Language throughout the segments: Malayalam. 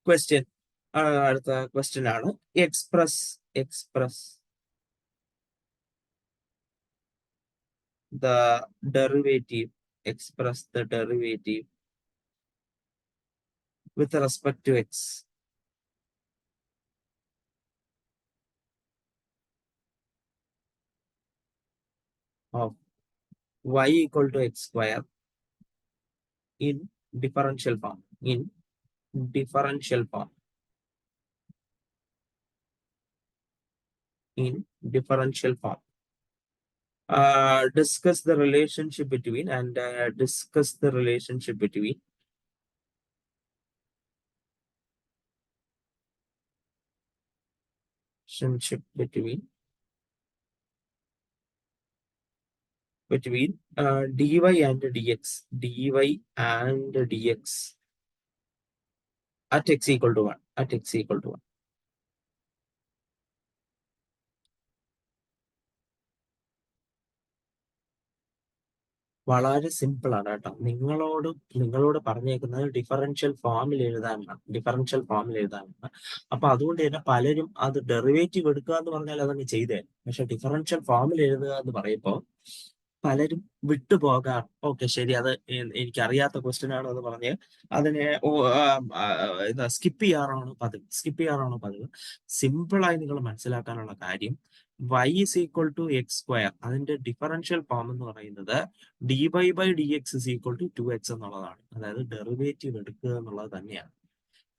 ക്വസ്റ്റ്യൻ അടുത്ത ക്വസ്റ്റ്യൻ ആണ്. Express the derivative with respect to x of y equal to x square in differential form. Discuss the relationship between dy and dx at x equal to 1. വളരെ സിമ്പിൾ ആണ് കേട്ടോ. നിങ്ങളോട് പറഞ്ഞേക്കുന്നത് ഡിഫറൻഷ്യൽ ഫോമിൽ എഴുതാനാണ്. അപ്പൊ അതുകൊണ്ട് തന്നെ പലരും അത് ഡെറിവേറ്റീവ് എടുക്കുക എന്ന് പറഞ്ഞാൽ അതങ്ങ് ചെയ്തേ. പക്ഷെ ഡിഫറൻഷ്യൽ ഫോമിൽ എഴുതുക എന്ന് പറയുമ്പോൾ പലരും വിട്ടുപോകാം. ഓക്കെ ശരി, അത് എനിക്കറിയാത്ത ക്വസ്റ്റ്യൻ ആണോ എന്ന് പറഞ്ഞ് അതിനെ സ്കിപ്പ് ചെയ്യാറാണോ പതിവ്. സിമ്പിളായി നിങ്ങൾ മനസ്സിലാക്കാനുള്ള കാര്യം, y is equal to x square, അതിന്റെ ഡിഫറൻഷ്യൽ ഫോം എന്ന് പറയുന്നത് dy by dx is equal to 2x എന്നുള്ളതാണ്. അതായത് ഡെറിവേറ്റീവ് എടുക്കുക എന്നുള്ളത് തന്നെയാണ്.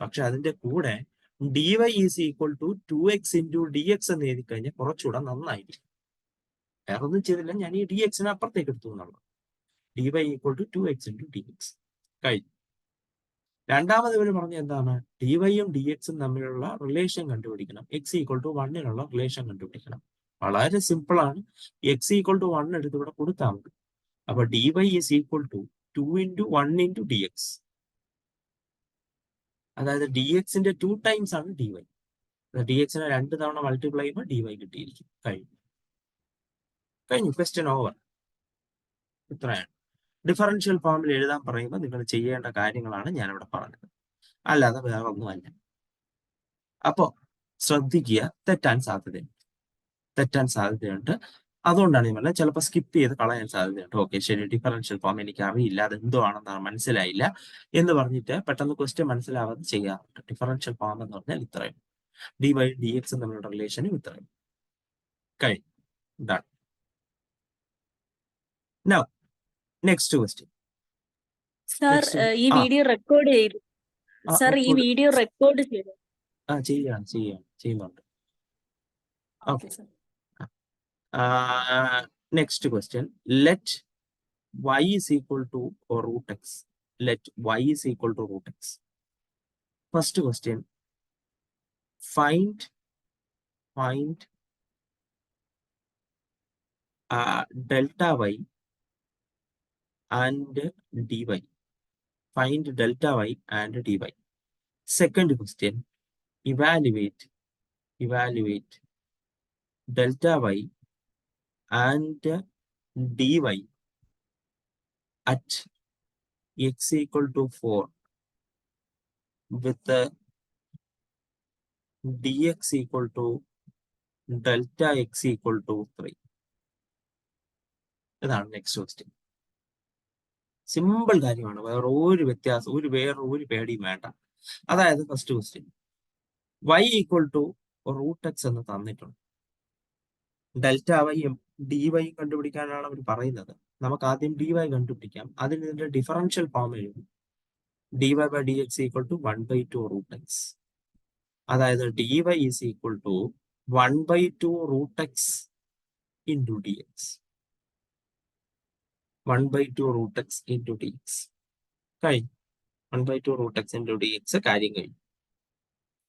പക്ഷെ അതിന്റെ കൂടെ dy is equal to 2x into dx എന്ന് എഴുതി കഴിഞ്ഞാൽ കുറച്ചുകൂടെ നന്നായിരിക്കും. വേറെ ഒന്നും ചെയ്തില്ല, ഞാൻ ഈ dx-നെ അപ്പുറത്തേക്ക് എടുത്തു എന്നുള്ളത്. dy equal to 2x into dx കഴിഞ്ഞു. രണ്ടാമത് ഇവർ പറഞ്ഞ എന്താണ്, ഡിവൈയും dx-ഉം തമ്മിലുള്ള റിലേഷൻ കണ്ടുപിടിക്കണം. x equal to 1-നുള്ള റിലേഷൻ കണ്ടുപിടിക്കണം. വളരെ സിമ്പിൾ ആണ്. x equal to 1 എടുത്ത് ഇവിടെ കൊടുത്താൽ മതി. അപ്പൊ dy is equal to 2 into 1 into dx. അതായത് dx-ന്റെ 2 ടൈംസ് ആണ് dy. dx-നെ 2 തവണ മൾട്ടിപ്ലൈ ചെയ്യുമ്പോൾ dy കിട്ടിയിരിക്കും. കഴിഞ്ഞു. Question over. ഇത്രയാണ്. ഡിഫറൻഷ്യൽ ഫോമിൽ എഴുതാൻ പറയുമ്പോൾ നിങ്ങൾ ചെയ്യേണ്ട കാര്യങ്ങളാണ് ഞാനിവിടെ പറഞ്ഞത്, അല്ലാതെ വേറെ ഒന്നുമല്ല. അപ്പോ ശ്രദ്ധിക്കുക, തെറ്റാൻ സാധ്യതയുണ്ട്. അതുകൊണ്ടാണ് ഞാൻ പറഞ്ഞത് ചിലപ്പോൾ സ്കിപ്പ് ചെയ്ത് കളയാൻ സാധ്യതയുണ്ട്. ഓക്കെ ശരി, ഡിഫറൻഷ്യൽ ഫോം എനിക്ക് അറിയില്ല, അത് എന്തോ ആണെന്നാണ് മനസ്സിലായില്ല എന്ന് പറഞ്ഞിട്ട് പെട്ടെന്ന് ക്വസ്റ്റ്യൻ മനസ്സിലാവാതെ ചെയ്യാറുണ്ട്. ഡിഫറൻഷ്യൽ ഫോം എന്ന് പറഞ്ഞാൽ ഇത്രയും, ഡി ബൈ ഡി എക്സ് തമ്മിലുള്ള റിലേഷനും ഇത്രയും. കഴിഞ്ഞു. Done. Now next question. Sir ഈ വീഡിയോ റെക്കോർഡ് ചെയ്തു. സാർ ഈ വീഡിയോ റെക്കോർഡ് ചെയ്തു. ചെയ്യുന്നുണ്ട്. Next question. Let y is equal to root x. First question. Find delta y and dy. Find delta y and dy. Second question. Evaluate delta y and dy at x equal to 4 with dx equal to delta x equal to 3. ഇതാണ് നെക്സ്റ്റ് ക്വസ്റ്റ്യൻ. സിമ്പിൾ കാര്യമാണ്, വേറെ ഒരു വ്യത്യാസം, ഒരു പേടിയും വേണ്ട. അതായത് first question, y equal to root X എന്ന് തന്നിട്ടുണ്ട്. ഡെൽറ്റ വൈയും ഡി വൈ കണ്ടുപിടിക്കാനാണ് അവർ പറയുന്നത്. നമുക്ക് ആദ്യം ഡി വൈ കണ്ടുപിടിക്കാം. അതിന് ഇതിന്റെ ഡിഫറൻഷ്യൽ ഫോം എഴുതും. dy by dx equal to 1/2 root x. അതായത് dy is equal to 1/2 root x into dx. 1/2 root x into dx. 1/2 root x into dx കാര്യം കഴിഞ്ഞു.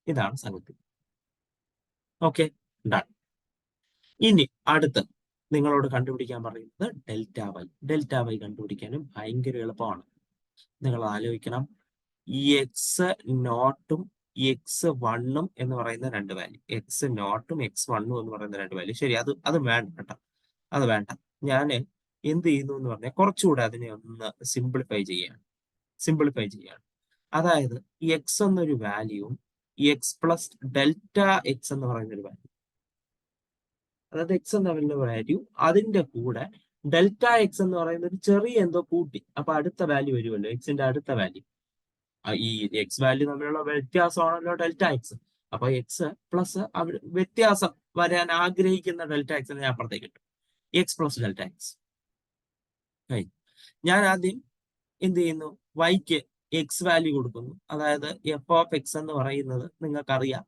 ഇതാണ് സംഗതി. Okay, done. ഇനി അടുത്ത് നിങ്ങളോട് കണ്ടുപിടിക്കാൻ പറയുന്നത് ഡെൽറ്റ വൈ കണ്ടുപിടിക്കാനും ഭയങ്കര എളുപ്പമാണ്. നിങ്ങൾ ആലോചിക്കണം, ഈ എക്സ് നോട്ടും എക്സ് വണ്ണും എന്ന് പറയുന്ന രണ്ട് വാല്യൂ, എക്സ് നോട്ടും എക്സ് വണ്ണും എന്ന് പറയുന്ന രണ്ട് വാല്യൂ. ശരി, അത് വേണ്ട കേട്ടോ, അത് വേണ്ട. ഞാൻ എന്ത് ചെയ്യുന്നു എന്ന് പറഞ്ഞാൽ കുറച്ചുകൂടെ അതിനെ ഒന്ന് സിംപ്ലിഫൈ ചെയ്യാണ്. അതായത് എക്സ് എന്നൊരു വാല്യൂവും എക്സ് പ്ലസ് ഡെൽറ്റ എക്സ് എന്ന് പറയുന്ന ഒരു വാല്യൂ, അതായത് എക്സ് എന്ന വാല്യൂ അതിന്റെ കൂടെ ഡെൽറ്റ എക്സ് എന്ന് പറയുന്ന ഒരു ചെറിയ എന്തോ കൂട്ടി, അപ്പൊ അടുത്ത വാല്യൂ വരുമല്ലോ, എക്സിന്റെ അടുത്ത വാല്യൂ. ഈ എക്സ് വാല്യൂ തമ്മിലുള്ള വ്യത്യാസമാണല്ലോ ഡെൽറ്റ എക്സ്. അപ്പൊ എക്സ് പ്ലസ് വ്യത്യാസം വരാൻ ആഗ്രഹിക്കുന്ന ഡെൽറ്റ എക്സിന് ഞാൻ അപ്പുറത്തേക്ക് കിട്ടും, എക്സ് പ്ലസ് ഡെൽറ്റ എക്സ്. ഞാൻ ആദ്യം എന്ത് ചെയ്യുന്നു, വൈക്ക് എക്സ് വാല്യൂ കൊടുക്കുന്നു. അതായത് എഫ് ഓഫ് എക്സ് എന്ന് പറയുന്നത് നിങ്ങൾക്കറിയാം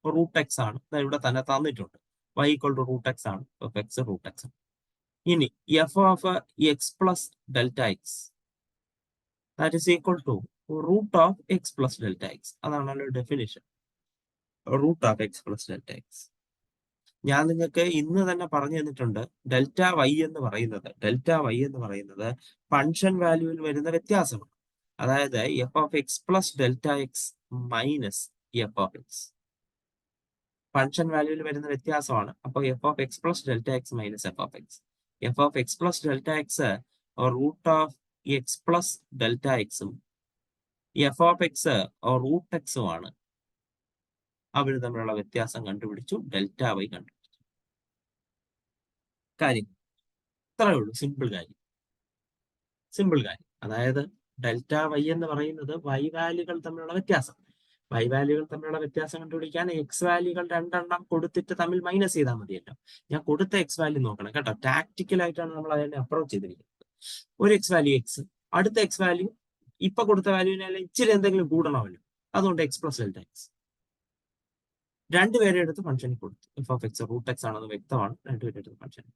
റൂട്ട് എക്സ് ആണ്, ഇവിടെ തന്നെ തന്നിട്ടുണ്ട്. y equal to root x ആണ്, എഫ് എക്സ് റൂട്ട് എക്സ്. ഇനി f of x plus delta x that is equal to root of x plus delta x. അതാണല്ലോ definition, root of x plus delta x. ഞാൻ നിങ്ങൾക്ക് ഇന്ന് തന്നെ പറഞ്ഞു തന്നിട്ടുണ്ട്, ഡെൽറ്റ വൈ എന്ന് പറയുന്നത് ഫംഗ്ഷൻ വാല്യൂവിൽ വരുന്ന വ്യത്യാസമാണ്. അതായത് f of x plus delta x minus f of x function വാല്യൂവിൽ വരുന്ന വ്യത്യാസമാണ്. അപ്പോൾ f of x plus delta x minus f of x. F of x plus delta x root of x plus delta എക്സും എഫ് ഓഫ് എക്സ് റൂട്ട് എക്സും ആണ്. അവർ തമ്മിലുള്ള വ്യത്യാസം കണ്ടുപിടിച്ചു, ഡെൽറ്റ വൈ കണ്ടുപിടിച്ചു. കാര്യം ഇത്രയേ ഉള്ളൂ, സിമ്പിൾ കാര്യം. അതായത് ഡെൽറ്റ വൈ എന്ന് പറയുന്നത് വൈ വാല്യൂകൾ തമ്മിലുള്ള വ്യത്യാസം. വൈ വാല്യൂകൾ തമ്മിലുള്ള വ്യത്യാസം കണ്ടുപിടിക്കാൻ എക്സ് വാല്യൂകൾ രണ്ടെണ്ണം കൊടുത്തിട്ട് തമ്മിൽ മൈനസ് ചെയ്താൽ മതിയല്ലോ. ഞാൻ കൊടുത്ത എക്സ് വാല്യൂ നോക്കണം കേട്ടോ, ടാക്ടിക്കൽ ആയിട്ടാണ് നമ്മൾ അതിനെ അപ്രോച്ച് ചെയ്തിരിക്കുന്നത്. ഒരു എക്സ് വാല്യൂ എക്സ്, അടുത്ത എക്സ് വാല്യൂ ഇപ്പൊ കൊടുത്ത വാല്യൂവിനെല്ലാം ഇച്ചിരി എന്തെങ്കിലും കൂടണമല്ലോ, അതുകൊണ്ട് എക്സ് പ്ലസ് ഡെൽറ്റ എക്സ്. രണ്ടുപേരെ എടുത്ത് ഫംഗ്ഷനിൽ കൊടുത്തു. F of X root X ആണെന്ന് വ്യക്തമാണ്, രണ്ടുപേരെ എടുത്ത് ഫംഗ്ഷനിൽ.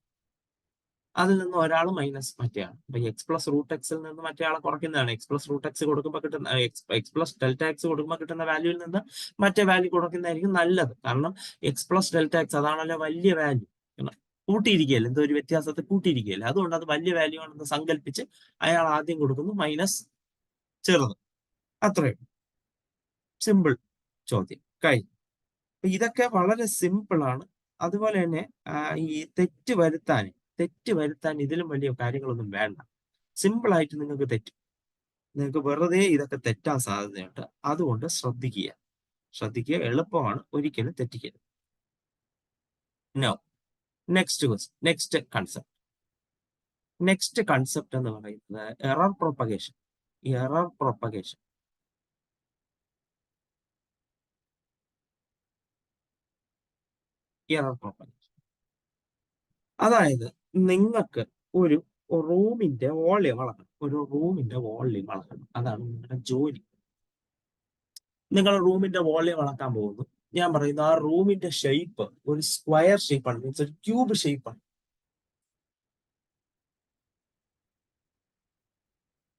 അതിൽ നിന്ന് ഒരാൾ മൈനസ് മറ്റേയാണ്. അപ്പൊ എക്സ് പ്ലസ് റൂട്ട് എക്സിൽ നിന്ന് മറ്റേ ആളെ കുറയ്ക്കുന്നതാണ്. എക്സ് പ്ലസ് റൂട്ട് എക്സ് കൊടുക്കുമ്പോൾ കിട്ടുന്ന എക്സ് പ്ലസ് ഡെൽറ്റ എക്സ് കൊടുക്കുമ്പോൾ കിട്ടുന്ന വാല്യൂവിൽ നിന്ന് മറ്റേ വാല്യൂ കൊടുക്കുന്നതായിരിക്കും നല്ലത്. കാരണം എക്സ് പ്ലസ് ഡെൽറ്റ എക്സ് അതാണല്ലോ വലിയ വാല്യൂ, കൂട്ടിയിരിക്കുകയല്ലേ, എന്തോ ഒരു വ്യത്യാസത്തെ കൂട്ടിയിരിക്കുകയല്ലേ, അതുകൊണ്ട് അത് വലിയ വാല്യൂ ആണെന്ന് സങ്കല്പിച്ച് അയാൾ ആദ്യം കൊടുക്കുന്നു മൈനസ് ചെറുത്. അത്രയും സിമ്പിൾ ചോദ്യം കഴിഞ്ഞു. ഇതൊക്കെ വളരെ സിമ്പിൾ ആണ്. അതുപോലെ തന്നെ ഈ തെറ്റ് വരുത്താൻ ഇതിലും വലിയ കാര്യങ്ങളൊന്നും വേണ്ട. സിമ്പിൾ ആയിട്ട് നിങ്ങൾക്ക് തെറ്റും, നിങ്ങൾക്ക് വെറുതെ ഇതൊക്കെ തെറ്റാൻ സാധ്യതയുണ്ട്. അതുകൊണ്ട് ശ്രദ്ധിക്കുക, എളുപ്പമാണ്, ഒരിക്കലും തെറ്റിക്കരുത്. നോ നെക്സ്റ്റ് കൺസെപ്റ്റ് എന്ന് പറയുന്നത് എറർ പ്രൊപ്പഗേഷൻ. അതായത് നിങ്ങൾക്ക് ഒരു റൂമിന്റെ വോള്യം അളക്കണം, അതാണ് നിങ്ങളുടെ ജോലി. നിങ്ങൾ റൂമിന്റെ വോള്യം അളക്കാൻ പോകുന്നു. ഞാൻ പറയുന്നു ആ റൂമിന്റെ ഷേപ്പ് ഒരു സ്ക്വയർ ഷേപ്പാണ്, മീൻസ് ഒരു ക്യൂബ് ഷേപ്പാണ്.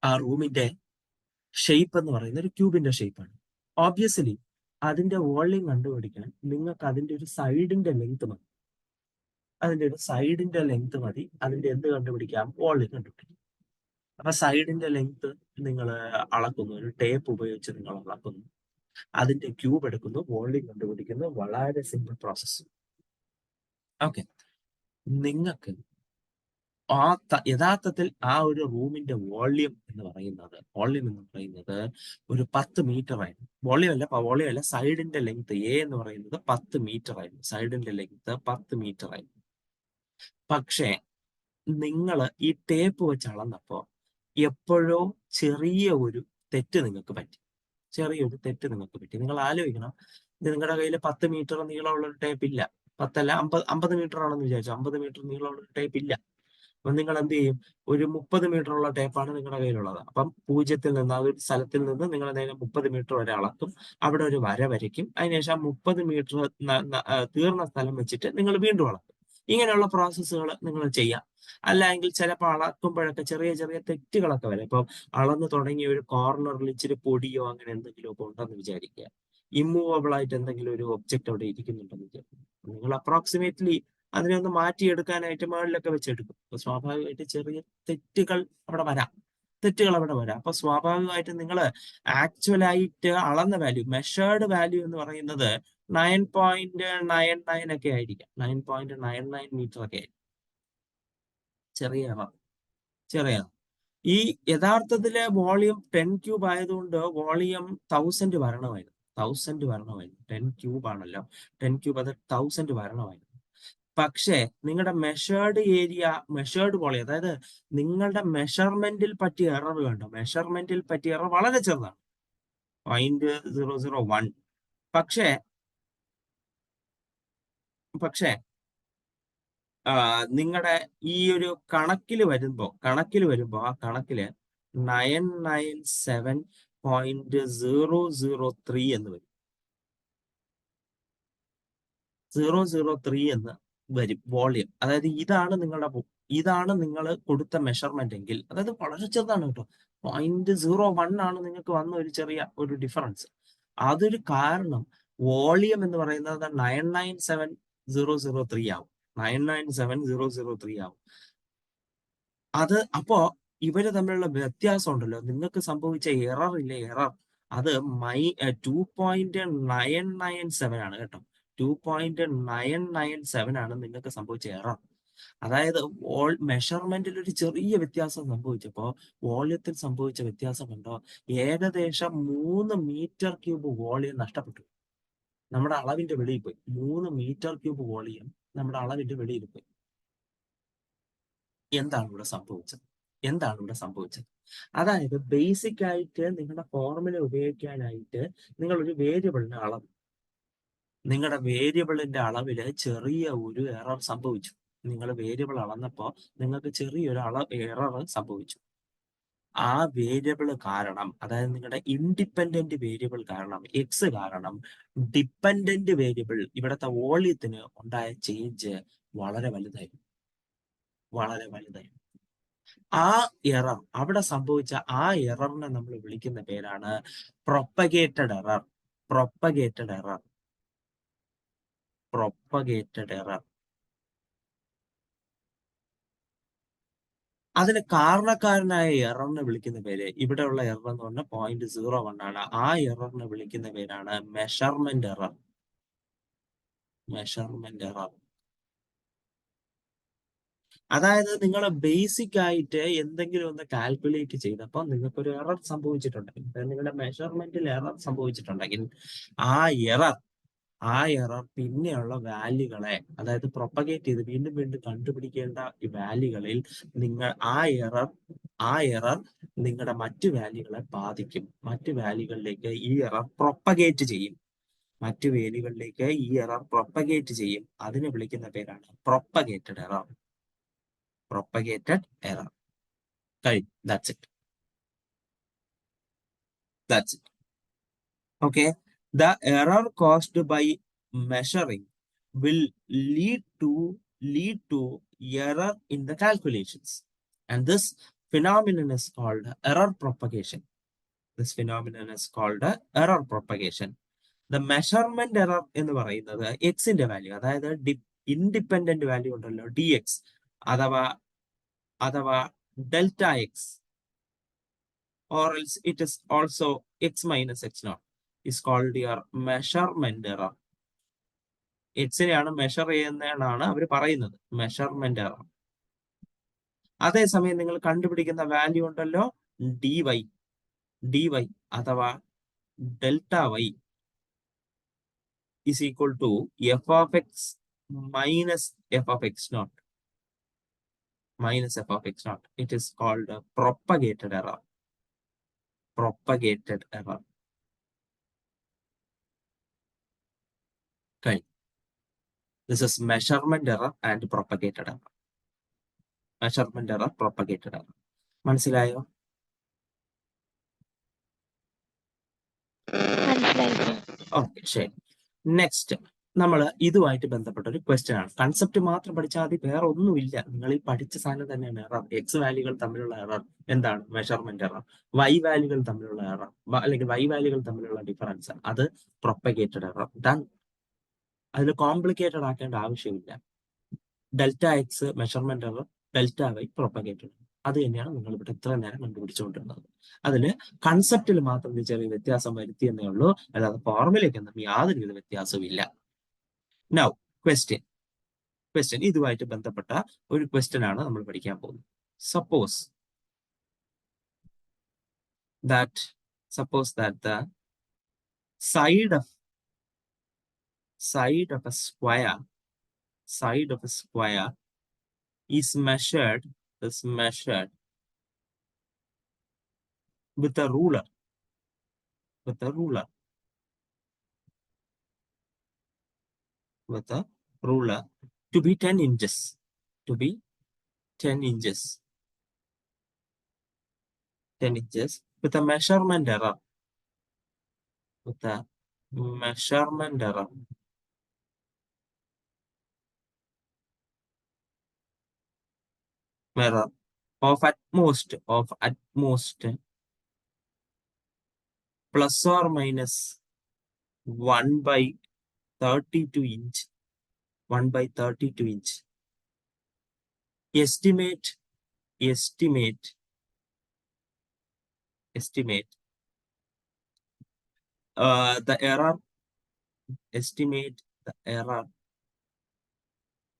ആ റൂമിന്റെ ഷേപ്പ് എന്ന് പറയുന്ന ഒരു ക്യൂബിന്റെ ഷേപ്പാണ്. ഓബ്വിയസ്ലി അതിന്റെ വോള്യം കണ്ടുപിടിക്കാൻ നിങ്ങൾക്ക് അതിന്റെ ഒരു സൈഡിന്റെ ലെങ്ത് മതി. അതിന്റെ എന്ത് കണ്ടുപിടിക്കാം, വോള്യം കണ്ടുപിടിക്കാം. അപ്പൊ സൈഡിന്റെ ലെങ്ത് നിങ്ങൾ അളക്കുന്നു, ഒരു ടേപ്പ് ഉപയോഗിച്ച് നിങ്ങൾ അളക്കുന്നു, അതിന്റെ ക്യൂബ് എടുക്കുന്നു, വോള്യം കണ്ടുപിടിക്കുന്നു. വളരെ സിമ്പിൾ പ്രോസസ്. ഓക്കെ, നിങ്ങൾക്ക് യഥാർത്ഥത്തിൽ ആ ഒരു റൂമിന്റെ വോള്യം എന്ന് പറയുന്നത് ഒരു 10 മീറ്റർ ആയിരുന്നു. വോള്യം അല്ല, സൈഡിന്റെ ലെങ്ത് എ എന്ന് പറയുന്നത് 10 മീറ്റർ ആയിരുന്നു. പക്ഷേ നിങ്ങൾ ഈ ടേപ്പ് വെച്ച് അളന്നപ്പോ എപ്പോഴോ ചെറിയ ഒരു തെറ്റ് നിങ്ങൾക്ക് പറ്റി. നിങ്ങൾ ആലോചിക്കണം, ഇത് നിങ്ങളുടെ കയ്യിൽ 10 മീറ്റർ നീളമുള്ള ഒരു ടേപ്പ് ഇല്ല, 10 അല്ല 50 മീറ്റർ ആണെന്ന് വിചാരിച്ചു, 50 മീറ്റർ നീളമുള്ള ഒരു ടേപ്പ് ഇല്ല. അപ്പൊ നിങ്ങൾ എന്ത് ചെയ്യും, ഒരു 30 മീറ്റർ ഉള്ള ടേപ്പാണ് നിങ്ങളുടെ കയ്യിലുള്ളത്. അപ്പം 0-ൽ നിന്ന്, ആ ഒരു സ്ഥലത്തിൽ നിന്ന് നിങ്ങൾ നേരെ 30 മീറ്റർ വരെ അളക്കും, അവിടെ ഒരു വര വരയ്ക്കും, അതിനുശേഷം 30 മീറ്റർ തീർന്ന സ്ഥലം വെച്ചിട്ട് നിങ്ങൾ വീണ്ടും അളക്കും. ഇങ്ങനെയുള്ള പ്രോസസ്സുകൾ നിങ്ങൾ ചെയ്യാം. അല്ലെങ്കിൽ ചിലപ്പോൾ അളക്കുമ്പോഴൊക്കെ ചെറിയ തെറ്റുകളൊക്കെ വരാം. ഇപ്പം അളന്ന് തുടങ്ങിയ ഒരു കോർണറിൽ ഇച്ചിരി പൊടിയോ അങ്ങനെ എന്തെങ്കിലും ഒക്കെ ഉണ്ടെന്ന് വിചാരിക്കുക, ഇമ്മൂവബിൾ ആയിട്ട് എന്തെങ്കിലും ഒരു ഒബ്ജക്റ്റ് അവിടെ ഇരിക്കുന്നുണ്ടെന്ന് വിചാരിക്കുക. നിങ്ങൾ അപ്രോക്സിമേറ്റ്ലി അതിനെ ഒന്ന് മാറ്റിയെടുക്കാനായിട്ട് മുകളിലൊക്കെ വെച്ചെടുക്കും. അപ്പൊ സ്വാഭാവികമായിട്ട് ചെറിയ തെറ്റുകൾ അവിടെ വരാം. അപ്പൊ സ്വാഭാവികമായിട്ട് നിങ്ങൾ ആക്ച്വലായിട്ട് അളന്ന വാല്യൂ, മെഷേർഡ് വാല്യൂ എന്ന് പറയുന്നത് 9.99 ഒക്കെ ആയിരിക്കാം, 9.99 മീറ്റർ ഒക്കെ ആയിരിക്കും. ചെറിയ ഈ യഥാർത്ഥത്തിലെ വോളിയം 10 ക്യൂബ് ആയതുകൊണ്ട് വോളിയം 1000 വരണമായിരുന്നു. 1000 വരണമായിരുന്നു. 10 ക്യൂബ് ആണല്ലോ. 10 ക്യൂബ് അത് 1000 വരണമായിരുന്നു. പക്ഷേ നിങ്ങളുടെ മെഷേർഡ് ഏരിയ, മെഷേർഡ് വോളിയം, അതായത് നിങ്ങളുടെ മെഷർമെന്റിൽ പറ്റിയ എറർ കണ്ടോ? മെഷർമെന്റിൽ പറ്റിയ എറർ വളരെ ചെറുതാണ്, 0.001. പക്ഷേ നിങ്ങളുടെ ഈ ഒരു കണക്കിൽ വരുമ്പോ ആ കണക്കില് 997.003 എന്ന് വരും. 003 എന്ന് വരും വോളിയം. അതായത് ഇതാണ് നിങ്ങൾ കൊടുത്ത മെഷർമെന്റ് എങ്കിൽ, അതായത് വളരെ ചെറുതാണ് കേട്ടോ, 0.01 ആണ് നിങ്ങൾക്ക് വന്ന ഒരു ചെറിയ ഒരു ഡിഫറൻസ്. അതൊരു കാരണം വോളിയം എന്ന് പറയുന്നത് 997.003 ആവും. 997.003 ആവും. അത് അപ്പോ ഇവര് തമ്മിലുള്ള വ്യത്യാസം ഉണ്ടല്ലോ, നിങ്ങൾക്ക് സംഭവിച്ച എറർ ഇല്ലേ, എറർ അത് 2.997 ആണ് കേട്ടോ. 2.997 ആണ് നിങ്ങൾക്ക് സംഭവിച്ച എറർ. അതായത് മെഷർമെന്റിൽ ഒരു ചെറിയ വ്യത്യാസം സംഭവിച്ചപ്പോ വോളിയത്തിൽ സംഭവിച്ച വ്യത്യാസം കണ്ടോ? ഏകദേശം 3 മീറ്റർ ക്യൂബ് വോളിയം നഷ്ടപ്പെട്ടു. നമ്മുടെ അളവിന്റെ വെളിയിൽ പോയി. 3 മീറ്റർ ക്യൂബ് വോളിയം നമ്മുടെ അളവിന്റെ വെളിയിൽ പോയി. എന്താണ് ഇവിടെ സംഭവിച്ചത്? അതായത് ബേസിക് ആയിട്ട് നിങ്ങളുടെ ഫോർമുല ഉപയോഗിക്കാനായിട്ട് നിങ്ങൾ ഒരു വേരിയബിളിന്റെ അളവ്, നിങ്ങളുടെ വേരിയബിളിന്റെ അളവില് ചെറിയ ഒരു എറർ സംഭവിച്ചു. നിങ്ങൾ വേരിയബിൾ അളന്നപ്പോ നിങ്ങൾക്ക് ചെറിയൊരു എറർ സംഭവിച്ചു. ആ വേരിയബിൾ കാരണം, അതായത് നിങ്ങളുടെ ഇൻഡിപെൻഡന്റ് വേരിയബിൾ കാരണം, എക്സ് കാരണം ഡിപ്പെൻഡന്റ് വേരിയബിൾ ഇവിടുത്തെ വോളിയത്തിന് ഉണ്ടായ ചേഞ്ച് വളരെ വലുതായിരുന്നു. ആ എറർ, അവിടെ സംഭവിച്ച ആ എററിനെ നമ്മൾ വിളിക്കുന്ന പേരാണ് പ്രൊപ്പഗേറ്റഡ് എറർ. അതിന് കാരണക്കാരനായ എററിനെ വിളിക്കുന്ന പേര്, ഇവിടെയുള്ള എറർ എന്ന് പറഞ്ഞാൽ 0.01 ആണ്. ആ എററിനെ വിളിക്കുന്ന പേരാണ് മെഷർമെന്റ് എറർ. അതായത് നിങ്ങൾ ബേസിക് ആയിട്ട് എന്തെങ്കിലും ഒന്ന് കാൽക്കുലേറ്റ് ചെയ്തപ്പോൾ നിങ്ങൾക്കൊരു എറർ സംഭവിച്ചിട്ടുണ്ടെങ്കിൽ, നിങ്ങളുടെ മെഷർമെന്റിൽ എറർ സംഭവിച്ചിട്ടുണ്ടെങ്കിൽ, ആ എറർ പിന്നെയുള്ള വാല്യൂകളെ, അതായത് പ്രൊപ്പഗേറ്റ് ചെയ്ത് വീണ്ടും കണ്ടുപിടിക്കേണ്ട ഈ വാല്യൂകളിൽ നിങ്ങൾ ആ എറർ നിങ്ങളുടെ മറ്റു വാല്യൂകളെ ബാധിക്കും. മറ്റു വാല്യൂകളിലേക്ക് ഈ എറർ പ്രൊപ്പഗേറ്റ് ചെയ്യും. അതിനെ വിളിക്കുന്ന പേരാണ് propagated error. That's it. Okay. The error caused by measuring will lead to error in the calculations, and this phenomenon is called error propagation. The measurement error എന്ന് പറയുന്നത് എക്സിന്റെ വാല്യൂ, അതായത് ഇൻഡിപെൻഡന്റ് വാല്യൂ ഉണ്ടല്ലോ, dx അഥവാ delta X, or else it is also x minus x naught, is called your measurement error. എക്സിനെയാണ് മെഷർ ചെയ്യുന്നതാണ് അവർ പറയുന്നത് മെഷർമെന്റ് എറർ. അതേസമയം നിങ്ങൾ കണ്ടുപിടിക്കുന്ന വാല്യൂ ഉണ്ടല്ലോ, dy അഥവാ delta Y is equal to f of x minus f of x naught. It is called a propagated error. Okay. This is measurement error and propagated error. മനസ്സിലായോ? ഓക്കെ, ശരി. നെക്സ്റ്റ് നമ്മൾ ഇതുമായിട്ട് ബന്ധപ്പെട്ട ഒരു ക്വസ്റ്റ്യൻ ആണ്. കൺസെപ്റ്റ് മാത്രം പഠിച്ചാൽ മതി, വേറെ ഒന്നുമില്ല. നിങ്ങൾ ഈ പഠിച്ച സാധനം തന്നെയാണ് എറർ. എക്സ് വാല്യൂകൾ തമ്മിലുള്ള എറർ എന്താണ്? Measurement error. വൈ വാല്യൂകൾ തമ്മിലുള്ള എറർ, അല്ലെങ്കിൽ വൈ വാല്യൂകൾ തമ്മിലുള്ള ഡിഫറൻസ്, അത് പ്രൊപ്പഗേറ്റഡ് എറർ. അതിൽ കോംപ്ലിക്കേറ്റഡ് ആക്കേണ്ട ആവശ്യമില്ല. Delta X measurement error, delta Y propagated. അത് തന്നെയാണ് നിങ്ങൾ ഇവിടെ ഇത്ര നേരം കണ്ടുപിടിച്ചുകൊണ്ടിരുന്നത്. അതില് കൺസെപ്റ്റിൽ മാത്രം ചെറിയ വ്യത്യാസം വരുത്തിയെന്നേ ഉള്ളൂ, അല്ലാതെ ഫോർമുലയ്ക്കൊന്നും യാതൊരുവിധ വ്യത്യാസവും ഇല്ല. നൗ ക്വസ്റ്റ്യൻ ഇതുമായിട്ട് ബന്ധപ്പെട്ട ഒരു ക്വസ്റ്റ്യൻ ആണ് നമ്മൾ പഠിക്കാൻ പോകുന്നത്. Suppose that suppose that the side of a square is measured with a ruler to be 10 inches with a measurement error of at most plus or minus 1/32 inch. Estimate the error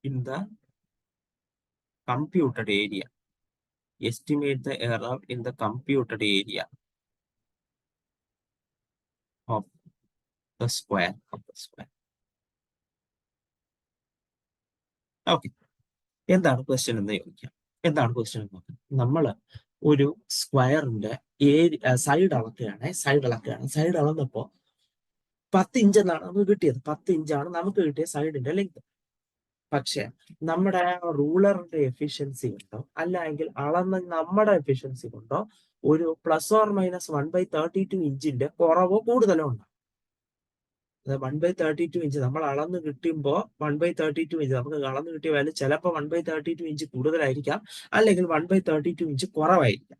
in the computed area. Estimate the error in the computed area of the square. Okay. എന്താണ് ക്വസ്റ്റ്യൻ എന്ന് ചോദിക്കാം. എന്താണ് ക്വസ്റ്റ്യൻ എന്ന് നോക്കാം. നമ്മൾ ഒരു സ്ക്വയറിന്റെ സൈഡ് അളന്നപ്പോ 10 ഇഞ്ച് എന്നാണ് നമുക്ക് കിട്ടിയത്. 10 ഇഞ്ചാണ് നമുക്ക് കിട്ടിയ സൈഡിന്റെ ലെങ്ത്. പക്ഷെ നമ്മുടെ റൂളറിന്റെ എഫിഷ്യൻസി കൊണ്ടോ അല്ലെങ്കിൽ അളന്ന നമ്മുടെ എഫിഷ്യൻസി കൊണ്ടോ ഒരു പ്ലസ് ഓർ മൈനസ് 1/32 ഇഞ്ചിന്റെ കുറവോ കൂടുതലോ ഉണ്ടാവും. 1/32 ഇഞ്ച് നമ്മൾ അളന്ന് കിട്ടുമ്പോൾ 1/32 ഇഞ്ച് നമുക്ക് അളന്ന് കിട്ടിയ വാല്യൂ ചിലപ്പോൾ 1/32 ഇഞ്ച് കൂടുതലായിരിക്കാം, അല്ലെങ്കിൽ 1/32 ഇഞ്ച് കുറവായിരിക്കാം.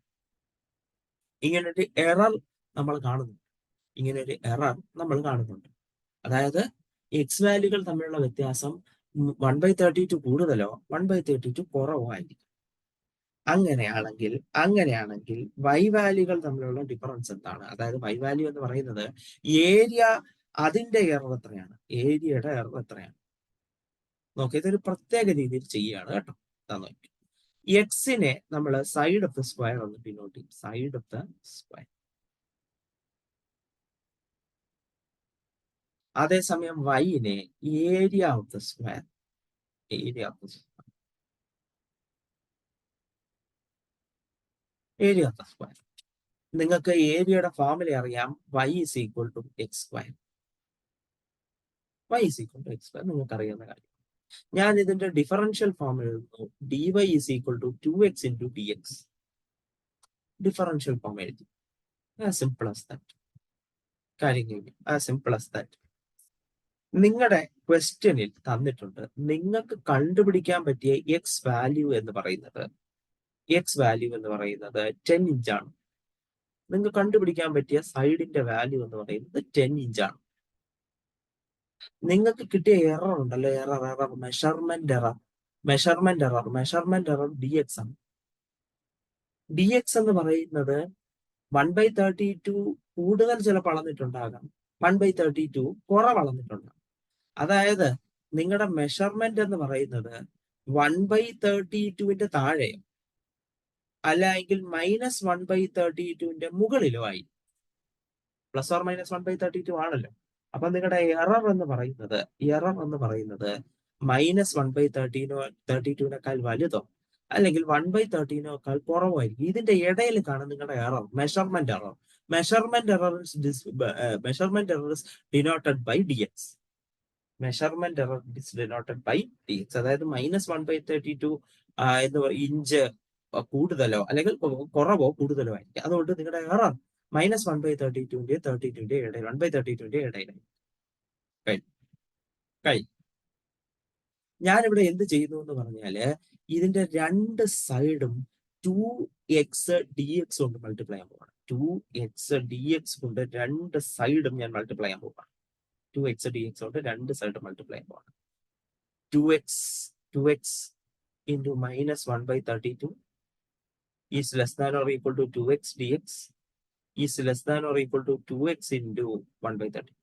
ഇങ്ങനൊരു എറർ നമ്മൾ കാണുന്നുണ്ട്. അതായത് എക്സ് വാല്യൂകൾ തമ്മിലുള്ള വ്യത്യാസം 1/32 കൂടുതലോ 1/32 കുറവോ ആയിരിക്കും. അങ്ങനെയാണെങ്കിൽ വൈ വാല്യൂകൾ തമ്മിലുള്ള ഡിഫറൻസ് എന്താണ്? അതായത് വൈ വാല്യൂ എന്ന് പറയുന്നത് ഏരിയ, അതിന്റെ എറർ എത്രയാണ്, ഏരിയയുടെ എറർ എത്രയാണ്. നോക്കി, ഇതൊരു പ്രത്യേക രീതിയിൽ ചെയ്യുകയാണ് കേട്ടോ. നോക്കി, എക്സിനെ നമ്മൾ സൈഡ് ഓഫ് ദ സ്ക്വയർ ഒന്ന് ഡിനോട്ട് ചെയ്യും. Side of the square. അതേസമയം വൈനെ ഏരിയ ഓഫ് ദ സ്ക്വയർ. നിങ്ങൾക്ക് ഏരിയയുടെ ഫോർമുല അറിയാം. y is equal to x square. നിങ്ങൾക്ക് അറിയുന്ന കാര്യം. ഞാൻ ഇതിന്റെ ഡിഫറൻഷ്യൽ ഫോർമുല എഴുതുന്നു. dy is equal to 2x into dx. Differential form എഴുതി. as simple as that. നിങ്ങളുടെ ക്വസ്റ്റ്യനിൽ തന്നിട്ടുണ്ട്, നിങ്ങൾക്ക് കണ്ടുപിടിക്കാൻ പറ്റിയ എക്സ് വാല്യൂ എന്ന് പറയുന്നത് 10 ഇഞ്ചാണ്. നിങ്ങൾക്ക് കണ്ടുപിടിക്കാൻ പറ്റിയ സൈഡിന്റെ വാല്യൂ എന്ന് പറയുന്നത് 10 ഇഞ്ചാണ്. നിങ്ങൾക്ക് കിട്ടിയ എറർ ഉണ്ടല്ലോ, മെഷർമെന്റ് എറർ dx ആണ്. dx എന്ന് പറയുന്നത് 1/32 കൂടുതൽ ചിലപ്പോൾ അളന്നിട്ടുണ്ടാകാം, 1/32 കുറവ് അളന്നിട്ടുണ്ടാകാം. അതായത് നിങ്ങളുടെ മെഷർമെന്റ് എന്ന് പറയുന്നത് 1/32 താഴെയോ അല്ലെങ്കിൽ -1/32 മുകളിലോ ആയി. പ്ലസ് ഓർ മൈനസ് 1/32 ആണല്ലോ. അപ്പൊ നിങ്ങളുടെ എറർ എന്ന് പറയുന്നത് -1/32 വലുതോ അല്ലെങ്കിൽ 1/13 കുറവായിരിക്കും. ഇതിന്റെ ഇടയിൽ കാണും നിങ്ങളുടെ error, measurement error. Measurement error denoted by dx. അതായത് -1/32 ഇഞ്ച് കൂടുതലോ അല്ലെങ്കിൽ കുറവോ കൂടുതലോ ആയിരിക്കും. അതുകൊണ്ട് നിങ്ങളുടെ എറർ -1/32 32 ഇടയിൽ, 1/32 ഇടയിലായി. ഞാനിവിടെ എന്ത് ചെയ്യുന്നു എന്ന് പറഞ്ഞാല് ഇതിന്റെ രണ്ട് സൈഡും 2x dx കൊണ്ട് മൾട്ടിപ്ലൈ ചെയ്യാൻ പോവാണ്. 2x dx കൊണ്ട് രണ്ട് സൈഡും ഞാൻ മൾട്ടിപ്ലൈ ചെയ്യാൻ പോവാണ്. 2x dx കൊണ്ട് രണ്ട് സൈഡും മൾട്ടിപ്ലൈ ചെയ്യാൻ പോവാണ്. 2x into -1/32 is less than or equal to 2x dx is less than or equal to 2x into 1/32.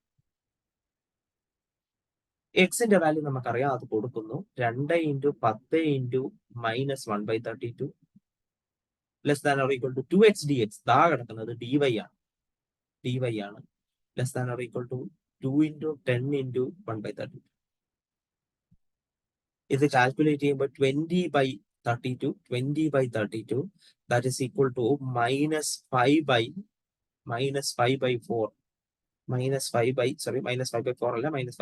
എക്സിന്റെ വാല്യൂ നമുക്കറിയാം, അത് കൊടുക്കുന്നു. 2 × 10 × -1/32 less than or equal to 2x dx. ദാ കിടക്കുന്നത് dy ആണ്. dy ആണ്. Less than or equal to 2 into 10 into 1/32. ഇത് കാൽക്കുലേറ്റ് ചെയ്യുമ്പോൾ 20/32 that is equal to minus 5 by 4 minus 5/4 അല്ല minus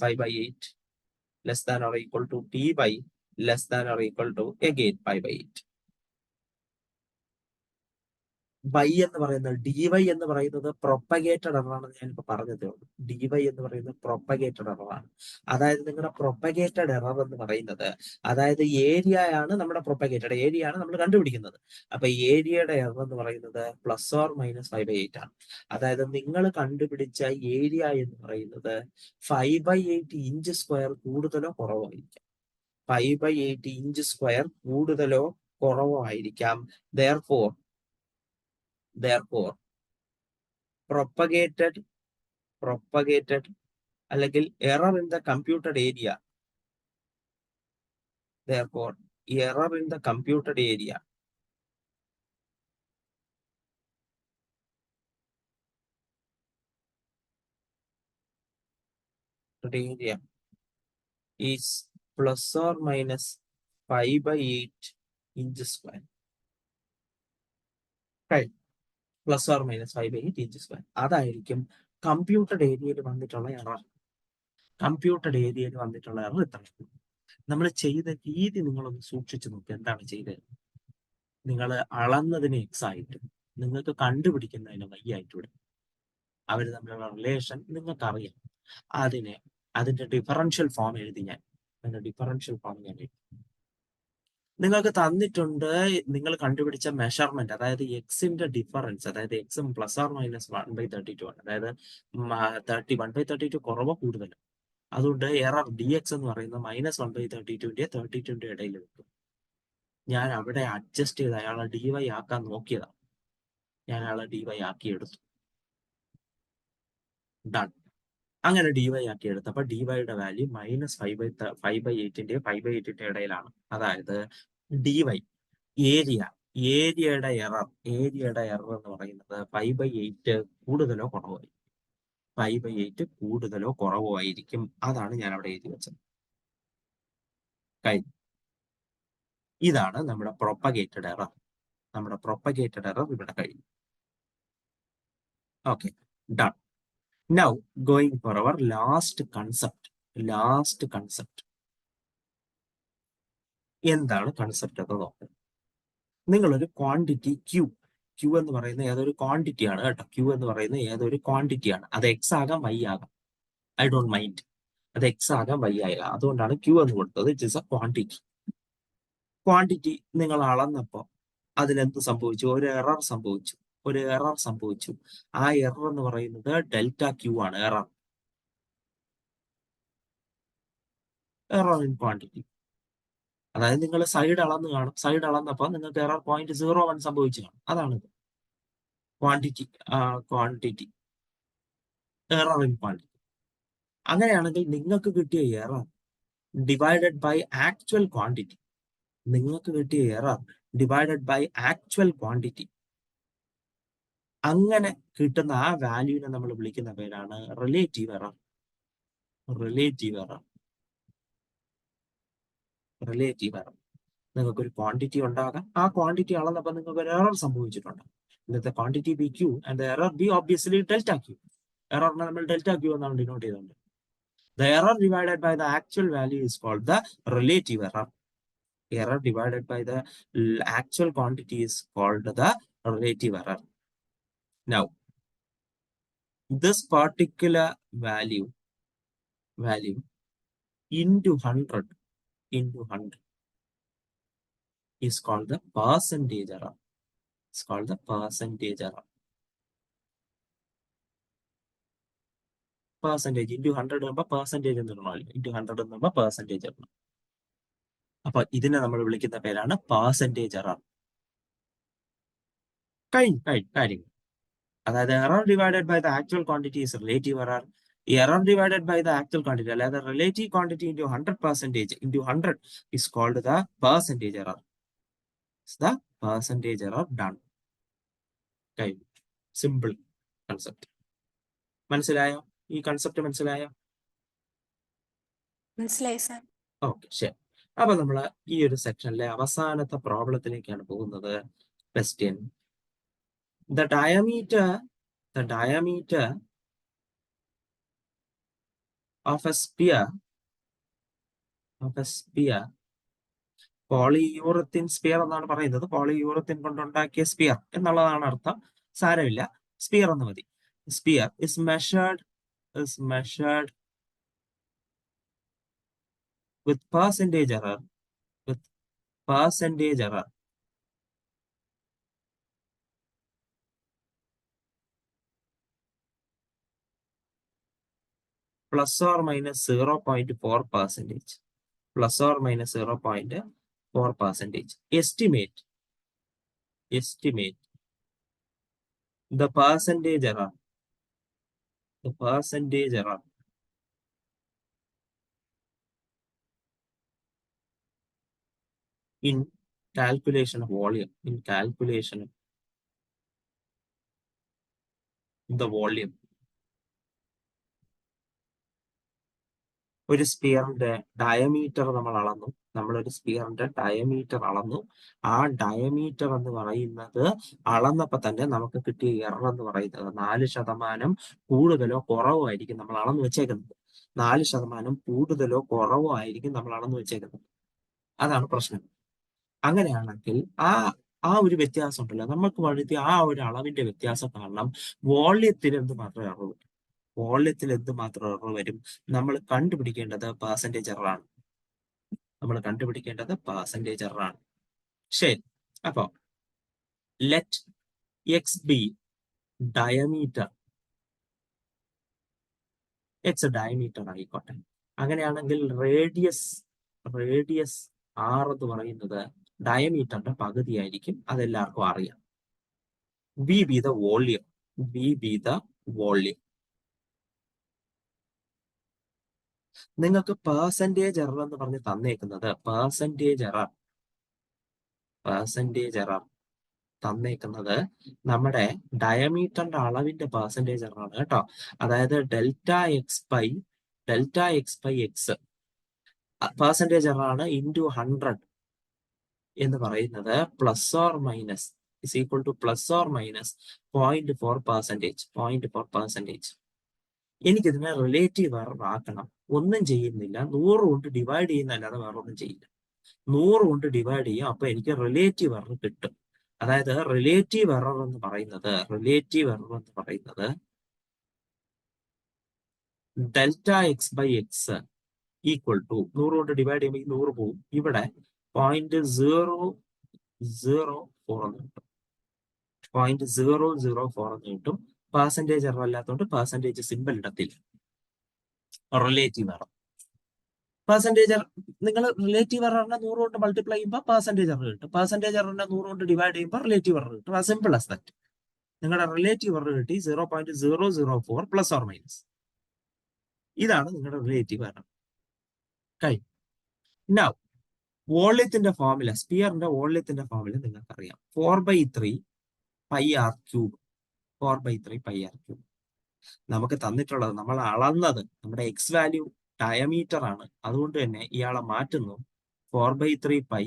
5/8 less than or equal to t by less than or equal to again 5/8. y എന്ന് പറയുന്നത് dy എന്ന് പറയുന്നത് പ്രൊപ്പഗേറ്റഡ് എററാണെന്ന് ഞാനിപ്പോ പറഞ്ഞതേ ഉള്ളൂ. dy എന്ന് പറയുന്നത് പ്രൊപ്പഗേറ്റഡ് എററാണ്. അതായത് നിങ്ങളുടെ പ്രൊപ്പഗേറ്റഡ് എറർ എന്ന് പറയുന്നത്, അതായത് ഏരിയ ആണ് നമ്മുടെ പ്രൊപ്പഗേറ്റഡ് ഏരിയ ആണ് നമ്മൾ കണ്ടുപിടിക്കുന്നത്. അപ്പൊ ഏരിയയുടെ എറർ എന്ന് പറയുന്നത് ±5/8 ആണ്. അതായത് നിങ്ങൾ കണ്ടുപിടിച്ച ഏരിയ എന്ന് പറയുന്നത് 5/8 ഇഞ്ച് സ്ക്വയർ കൂടുതലോ കുറവോ ആയിരിക്കാം. 5/8 ഇഞ്ച് സ്ക്വയർ കൂടുതലോ കുറവോ ആയിരിക്കാം. Therefore propagated അല്ലെങ്കിൽ error in the computed area, therefore error in the computed area is plus or minus 5/8 inch square. Right. Plus or minus 5/8 inch square. അതായിരിക്കും കമ്പ്യൂട്ടഡ് ഏരിയയിൽ വന്നിട്ടുള്ള എറർ. കമ്പ്യൂട്ടഡ് ഏരിയയിൽ വന്നിട്ടുള്ള എറർ ഇത്ര. നമ്മൾ ചെയ്ത രീതി നിങ്ങളൊന്ന് സൂക്ഷിച്ചു നോക്കുക. എന്താണ് ചെയ്തത്? നിങ്ങൾ അളന്നതിന് എക്സ് ആയിട്ടും നിങ്ങൾക്ക് കണ്ടുപിടിക്കുന്നതിന് വൈ ആയിട്ട് വിടും. അവർ തമ്മിലുള്ള റിലേഷൻ നിങ്ങൾക്ക് അറിയാം. അതിന്റെ ഡിഫറൻഷ്യൽ ഫോം എഴുതി ഞാൻ. നിങ്ങൾക്ക് തന്നിട്ടുണ്ട് നിങ്ങൾ കണ്ടുപിടിച്ച മെഷർമെന്റ്, അതായത് എക്സിന്റെ ഡിഫറൻസ്, അതായത് എക്സും പ്ലസ് ഓർ മൈനസ് 1/32 ആണ്. അതായത് 1/32 കുറവോ കൂടുതലോ. അതുകൊണ്ട് എറർ ഡി എക്സ് എന്ന് പറയുന്നത് -1/32 ഇടയിൽ വെക്കും. ഞാൻ അവിടെ അഡ്ജസ്റ്റ് ചെയ്ത് അയാളെ dy ആക്കാൻ നോക്കിയതാണ്. ഞാൻ അയാളെ dy ആക്കി എടുത്തു. ഡൺ. അങ്ങനെ dy ആക്കി എടുത്തപ്പോൾ ഡിവൈയുടെ വാല്യൂ -5/8 5/8 ഇടയിലാണ്. അതായത് dy ഏരിയയുടെ എറർ എന്ന് പറയുന്നത് 5/8 കൂടുതലോ കുറവോ 5/8 കൂടുതലോ കുറവോ ആയിരിക്കും. അതാണ് ഞാൻ അവിടെ എഴുതി വെച്ചത്. കഴിഞ്ഞു. ഇതാണ് നമ്മുടെ പ്രൊപ്പഗേറ്റഡ് എറർ. ഇവിടെ കഴിഞ്ഞു. Okay, done. Now going for our last concept. എന്താണ് കൺസെപ്റ്റ് എന്ന് നോക്കാം. നിങ്ങളൊരു ക്വാണ്ടിറ്റി ക്യൂ എന്ന് പറയുന്ന ഏതൊരു ക്വാണ്ടിറ്റി ആണ് കേട്ടോ. ക്യൂ എന്ന് പറയുന്ന ഏതൊരു ക്വാണ്ടിറ്റി ആണ്. അത് എക്സ് ആകാം വൈ ആകാം. I don't mind. അത് എക്സ് ആകാം വൈ ആകാം. അതുകൊണ്ടാണ് ക്യൂ എന്ന് കൊടുത്തത്. It is A quantity. നിങ്ങൾ അളന്നപ്പോൾ അതിലെന്ത് സംഭവിച്ചു? ഒരു എറർ സംഭവിച്ചു. ആ എറർ എന്ന് പറയുന്നത് ഡെൽറ്റ ക്യൂ ആണ്. Error in quantity. അതായത് നിങ്ങൾ സൈഡ് അളന്ന് കാണും. സൈഡ് അളന്നപ്പോൾ നിങ്ങൾക്ക് എറർ 0.01 സംഭവിച്ചു കാണും. അതാണിത് ക്വാണ്ടിറ്റി. Error in quantity. അങ്ങനെയാണെങ്കിൽ നിങ്ങൾക്ക് കിട്ടിയ error divided by actual quantity. അങ്ങനെ കിട്ടുന്ന ആ വാല്യൂവിനെ നമ്മൾ വിളിക്കുന്ന പേരാണ് റിലേറ്റീവ് എറർ. നിങ്ങൾക്ക് ഒരു ക്വാണ്ടിറ്റി ഉണ്ടാകാം. ആ ക്വാണ്ടിറ്റി അളന്നപ്പോൾ നിങ്ങൾക്ക് ഒരു എറർ സംഭവിച്ചിട്ടുണ്ട്. ഇന്നത്തെ quantity be q and error be obviously delta q. എററിനെ നമ്മൾ ഡെൽറ്റ ക്യൂ എന്നാണ് ഡിനോട്ട് ചെയ്തുകൊണ്ട്. The error divided by the actual value is called the relative error. Error divided by the actual quantity is called the relative error. Now, this particular value into 100 is called the percentage error. Percentage into 100 ആകുമ്പോൾ percentage എന്ന് പറഞ്ഞാൽ into 100 എന്ന് പറയുമ്പോൾ percentage എറർ. അപ്പൊ ഇതിനെ നമ്മൾ വിളിക്കുന്ന പേരാണ് percentage error. കാര്യങ്ങൾ. അതായത് error divided by the actual quantity is relative error. Error divided by the actual quantity, അല്ലാതെ relative quantity into 100% into 100 is called the percentage error. the percentage error done. കഴിഞ്ഞു. Simple concept. മനസ്സിലായോ? ഈ കൺസെപ്റ്റ് മനസ്സിലായോ? മനസ്സിലായി സാർ. ഓക്കെ, ശരി. അപ്പൊ നമ്മൾ ഈ ഒരു സെക്ഷനിലെ അവസാനത്തെ പ്രോബ്ലത്തിലേക്കാണ് പോകുന്നത്. Question: the diameter of a sphere polyurethane sphere എന്നാണ് പറയുന്നത്. പോളിയൂറത്തിൻ കൊണ്ടുണ്ടാക്കിയ സ്പിയർ എന്നുള്ളതാണ് അർത്ഥം. സാരമില്ല, സ്പിയർ എന്ന് മതി. Sphere is measured with percentage error plus or minus 0.4%. Plus or minus 0.4%. Estimate the percentage error in calculation of volume, the volume. ഒരു സ്പിയറിന്റെ ഡയമീറ്റർ നമ്മളൊരു സ്പിയറിന്റെ ഡയമീറ്റർ അളന്നു. ആ ഡയമീറ്റർ എന്ന് പറയുന്നത് അളന്നപ്പോ തന്നെ നമുക്ക് കിട്ടിയ എറർ എന്ന് പറയുന്നത് 4% കൂടുതലോ കുറവോ ആയിരിക്കും നമ്മൾ അളന്നു വെച്ചേക്കുന്നത്. 4% കൂടുതലോ കുറവോ ആയിരിക്കും നമ്മൾ അളന്നു വെച്ചേക്കുന്നത്. അതാണ് പ്രശ്നം. അങ്ങനെയാണെങ്കിൽ ആ ഒരു വ്യത്യാസം ഉണ്ടല്ലോ, നമുക്ക് വരുത്തിയ ആ ഒരു അളവിന്റെ വ്യത്യാസം കാരണം വോള്യത്തിൽ എന്തുമാത്രം എറർ വരും? നമ്മൾ കണ്ടുപിടിക്കേണ്ടത് പെർസെന്റേജ് എററാണ്. ശരി, അപ്പൊ let X B diameter. X diameter ആയിക്കോട്ടെ. അങ്ങനെയാണെങ്കിൽ റേഡിയസ് ആർ എന്ന് പറയുന്നത് ഡയമീറ്ററിന്റെ പകുതിയായിരിക്കും. അതെല്ലാവർക്കും അറിയാം. V be the volume. നിങ്ങൾക്ക് പെർസെന്റേജ് എറർ എന്ന് പറഞ്ഞ് തന്നേക്കുന്നത് തന്നേക്കുന്നത് നമ്മുടെ ഡയമീറ്ററിന്റെ അളവിന്റെ പെർസെന്റേജ് എറർ ആണ് കേട്ടോ. അതായത് delta X by x percentage error ആണ് ഇൻറ്റു 100 എന്ന് പറയുന്നത് plus or minus is equal to plus or minus 0.4%. എനിക്കിതിനെ റിലേറ്റീവ് എറർ ആക്കണം. ഒന്നും ചെയ്യുന്നില്ല, 100 കൊണ്ട് ഡിവൈഡ് ചെയ്യുന്നല്ലാതെ വേറെ ഒന്നും ചെയ്യില്ല. 100 കൊണ്ട് ഡിവൈഡ് ചെയ്യും, അപ്പൊ എനിക്ക് റിലേറ്റീവ് എറർ കിട്ടും. അതായത് റിലേറ്റീവ് എറർ എന്ന് പറയുന്നത് delta X by X equal to 100 കൊണ്ട് ഡിവൈഡ് ചെയ്യുമ്പോൾ 100 പോവും. ഇവിടെ 0.004 എന്ന് കിട്ടും. 0.004 എന്ന് കിട്ടും. പെർസെന്റേജ് എറർ അല്ലാത്തതുകൊണ്ട് പെർസെന്റേജ് സിമ്പിൾ ഇടത്തില്ല. റിലേറ്റീവ് എറർ നിങ്ങൾ റിലേറ്റീവ് എററിനെ 100 കൊണ്ട് മൾട്ടിപ്ലൈ ചെയ്യുമ്പോൾ പെർസെന്റേജ് എറർ കിട്ടും. പെർസെന്റേജ് എററിനെ 100 കൊണ്ട് ഡിവൈഡ് ചെയ്യുമ്പോൾ റിലേറ്റീവ് എറർ കിട്ടും. ആ സിമ്പിൾ ആസ് ദാറ്റ്. നിങ്ങളുടെ റിലേറ്റീവ് എറർ കിട്ടി 0.004 പ്ലസ് ഓർ മൈനസ്. ഇതാണ് നിങ്ങളുടെ റിലേറ്റീവ് എറർ. കഴിഞ്ഞു. നൗ വോള്യത്തിന്റെ ഫോർമുല, സ്പിയറിന്റെ വോള്യത്തിന്റെ ഫോർമുല നിങ്ങൾക്കറിയാം. 4/3 പൈ ആർ ക്യൂബ്. നമുക്ക് തന്നിട്ടുള്ളത്, നമ്മൾ അളന്നത് നമ്മുടെ എക്സ് വാല്യൂ ഡയമീറ്റർ ആണ്. അതുകൊണ്ട് തന്നെ ഇയാളെ മാറ്റുന്നു. 4/3 pi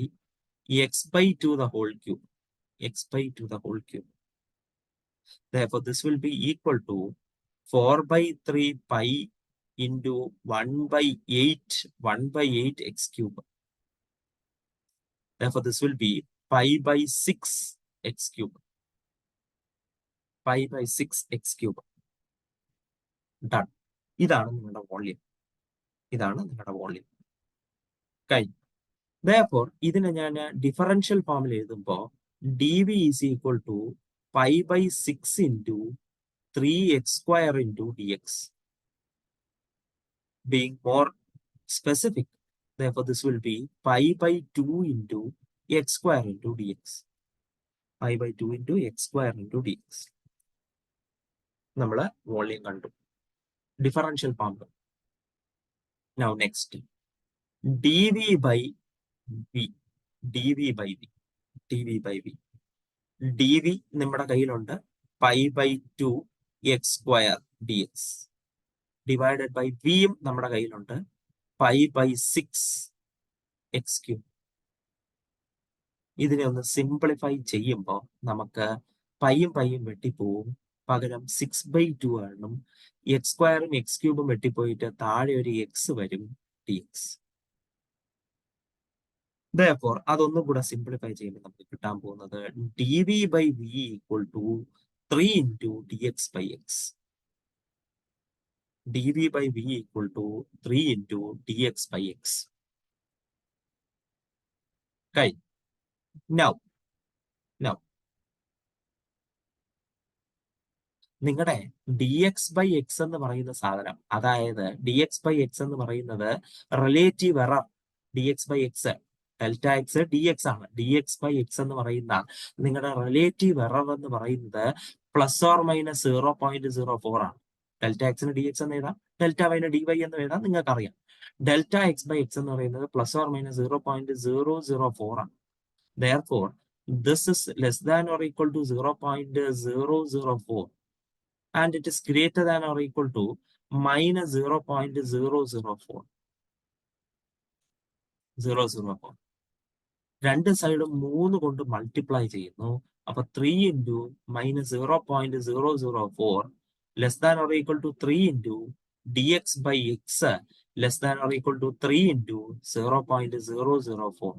x/2 the whole cube. Therefore, this will be equal to 4/3 pi into 1/8 x cube. Therefore, this will be pi/6 x cube. Done. ഇതാണ് നിങ്ങളുടെ വോള്യം. കഴിഞ്ഞു. Therefore, ഇതിനെ ഞാൻ ഡിഫറൻഷ്യൽ ഫോമിൽ എഴുതുമ്പോൾ dv is equal to pi/6 into 3x² into dx. Being more specific, therefore this will be pi/2 into x² into dx. നമ്മൾ വോള്യം കണ്ടു, differential form. Now next, dv by v. D V by V. D V നമ്മുടെ കയ്യിലുണ്ട് π/2 x² dx ഡിവൈഡഡ് ബൈ വിയും നമ്മുടെ കയ്യിലുണ്ട് π/6 x³. ഇതിനെ ഒന്ന് സിംപ്ലിഫൈ ചെയ്യുമ്പോൾ നമുക്ക് പൈയും വെട്ടിപ്പോവും, പകരം 6/2 ആണെന്നും x² x³ വെട്ടിപ്പോയിട്ട് താഴെ ഒരു എക്സ് വരും dx. Therefore, അതൊന്നും കൂടെ സിംപ്ലിഫൈ ചെയ്യുമ്പോൾ നമുക്ക് കിട്ടാൻ പോകുന്നത് dv/v = 3 × dx/x. dv/v = 3 × dx/x. Okay. Now, നിങ്ങളുടെ dx/x എന്ന് പറയുന്ന സാധനം, അതായത് dx/x എന്ന് പറയുന്നത് relative error dx/x delta X dx ആണ്. dx/x എന്ന് പറയുന്ന നിങ്ങളുടെ റിലേറ്റീവ് എറർ എന്ന് പറയുന്നത് ±0.04 ആണ്. ഡെൽറ്റ എക്സിന് dx എന്ന് എഴുതാം, ഡെൽറ്റ വൈന് dy എന്ന് എഴുതാം, നിങ്ങൾക്കറിയാം. ഡെൽറ്റ x/x എന്ന് പറയുന്നത് ±0.004 ആണ്. Therefore, this is less than or equal to 0.004 and it is greater than or equal to -0.004. 004. രണ്ട് സൈഡും 3 കൊണ്ട് മൾട്ടിപ്ലൈ ചെയ്യുന്നു. അപ്പൊ 3 × -0.004 less than or equal to 3 × dx/x less than or equal to 3 × 0.004.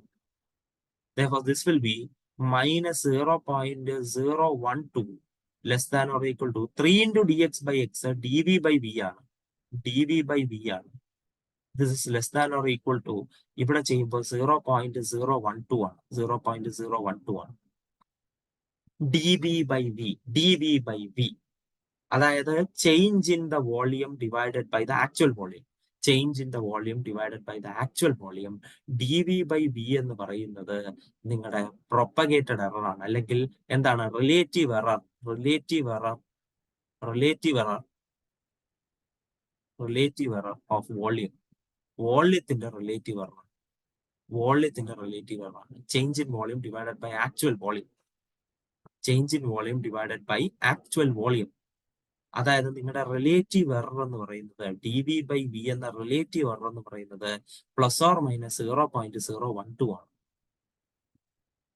Therefore, this will be -0.012 less than or equal to 3 × dx/x dv/v ആണ്. dv/v ആണ്. This is less than or equal to, ഇവിടെ ചെയ്യുമ്പോൾ 0.012 ആണ്. 0.012 ആണ്. dv/v. അതായത് change in the volume divided by the actual volume. Change in the volume divided by the actual volume. dv/v എന്ന് പറയുന്നത് നിങ്ങളുടെ പ്രൊപ്പഗേറ്റഡ് എറർ ആണ്, അല്ലെങ്കിൽ എന്താണ് റിലേറ്റീവ് എറർ ഓഫ് വോളിയം. വോള്യത്തിന്റെ റിലേറ്റീവ് എറർ ആണ്. Change in volume divided by actual volume. അതായത് നിങ്ങളുടെ റിലേറ്റീവ് എറർ എന്ന് പറയുന്നത് dv/v എന്ന റിലേറ്റീവ് എറർ എന്ന് പറയുന്നത് ±0.012 ആണ്.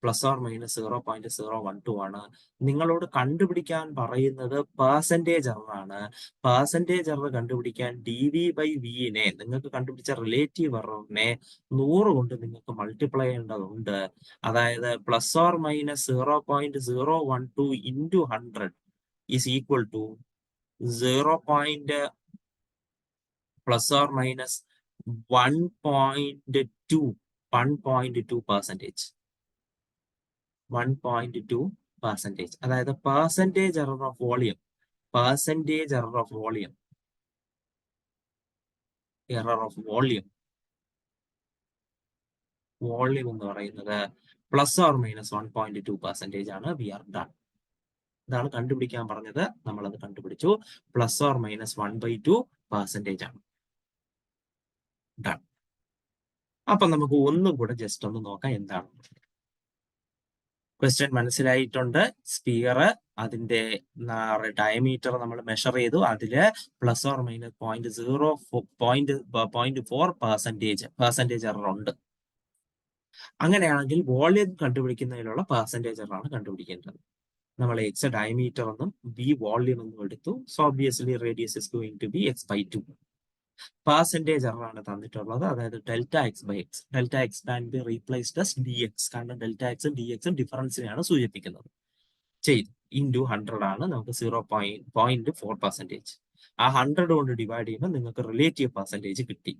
±0.012 ആണ്. നിങ്ങളോട് കണ്ടുപിടിക്കാൻ പറയുന്നത് പെർസെന്റേജ് എറർ ആണ്. പെർസെന്റേജ് എറർ കണ്ടുപിടിക്കാൻ dv/v-നെ, നിങ്ങൾക്ക് കണ്ടുപിടിച്ച റിലേറ്റീവ് എററിനെ 100 കൊണ്ട് നിങ്ങൾക്ക് മൾട്ടിപ്ലൈ ചെയ്യേണ്ടതുണ്ട്. അതായത് ±0.012 × 100 is equal to 1.2%. 1.2%. അതായത് percentage error of volume. Volume എന്ന് പറയുന്നത് ±1.2% ആണ്. We are done. ഇതാണ് കണ്ടുപിടിക്കാൻ പറഞ്ഞത്, നമ്മളത് കണ്ടുപിടിച്ചു. ±1/2% ആണ്. ഡൺ. അപ്പൊ നമുക്ക് ഒന്നും കൂടെ ജസ്റ്റ് ഒന്ന് നോക്കാം എന്താണ് ക്വസ്റ്റ്യൻ. മനസ്സിലായിട്ടുണ്ട്. സ്പിയർ, അതിന്റെ ഡയമീറ്റർ നമ്മൾ മെഷർ ചെയ്തു. അതില് ±0.4% എറർ ഉണ്ട്. അങ്ങനെയാണെങ്കിൽ വോളിയം കണ്ടുപിടിക്കുന്നതിലുള്ള പെർസെന്റേജ് എറർ ആണ് കണ്ടുപിടിക്കേണ്ടത്. നമ്മൾ എക്സ് ഡയമീറ്റർ എന്നും ബി വോളിയം എന്നും എടുത്തു. So obviously radius is going to be x/2. Percentage error ആണ് തന്നിട്ടുള്ളത്, അതായത് delta x/x. Delta X can be replaced as dx. കാരണം ഡെൽറ്റ എക്സും dxഉം ഡിഫറൻസിനെയാണ് സൂചിപ്പിക്കുന്നത്. ചെയ്തു. ഇൻറ്റു 100 ആണ്. നമുക്ക് 0.4%. ആ 100 കൊണ്ട് ഡിവൈഡ് ചെയ്യുമ്പോൾ നിങ്ങൾക്ക് റിലേറ്റീവ് പെർസെന്റേജ് കിട്ടി.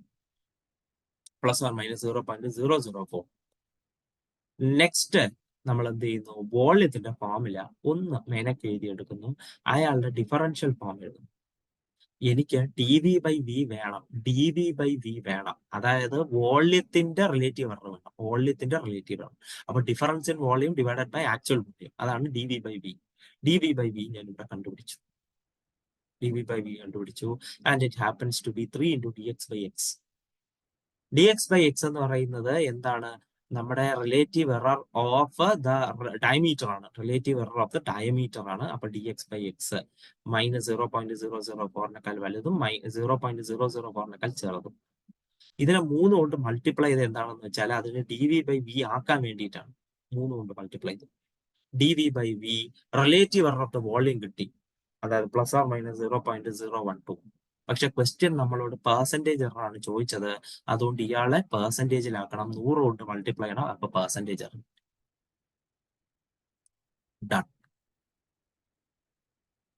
±0.004. നെക്സ്റ്റ് നമ്മൾ എന്ത് ചെയ്യുന്നു? വോള്യത്തിന്റെ ഫോർമുല ഒന്ന് മെനക്ക് എഴുതിയെടുക്കുന്നു. അയാളുടെ ഡിഫറൻഷ്യൽ ഫോം എഴുതുന്നു. എനിക്ക് dv/v വേണം. അതായത് വോള്യത്തിന്റെ റിലേറ്റീവ് എറർ വേണം. അപ്പൊ difference in volume divided by actual volume, അതാണ് dv/v. dv/v ഞാൻ ഇവിടെ കണ്ടുപിടിച്ചു. And it happens to be 3 × dx/x. dx/x എന്ന് പറയുന്നത് എന്താണ്? നമ്മുടെ relative error of the diameter ആണ്, relative error of the diameter ആണ്. അപ്പൊ dx/x -0.004 വലുതും 0.004 ചെറുതും. ഇതിനെ 3 കൊണ്ട് മൾട്ടിപ്ലൈ ചെയ്ത് എന്താണെന്ന് വെച്ചാൽ അതിന് dv/v ആക്കാൻ വേണ്ടിയിട്ടാണ് 3 കൊണ്ട് മൾട്ടിപ്ലൈ ചെയ്ത്. dv/v relative error of the volume കിട്ടി, അതായത് ±0.012. പക്ഷെ ക്വസ്റ്റ്യൻ നമ്മളോട് പെർസെന്റേജ് എറർ ആണ് ചോദിച്ചത്, അതുകൊണ്ട് ഇയാളെ പെർസെന്റേജിലാക്കണം, 100 കൊണ്ട് മൾട്ടിപ്ലൈ ചെയ്യണം, അപ്പൊ പെർസെന്റേജ് എറർ. ഡൺ.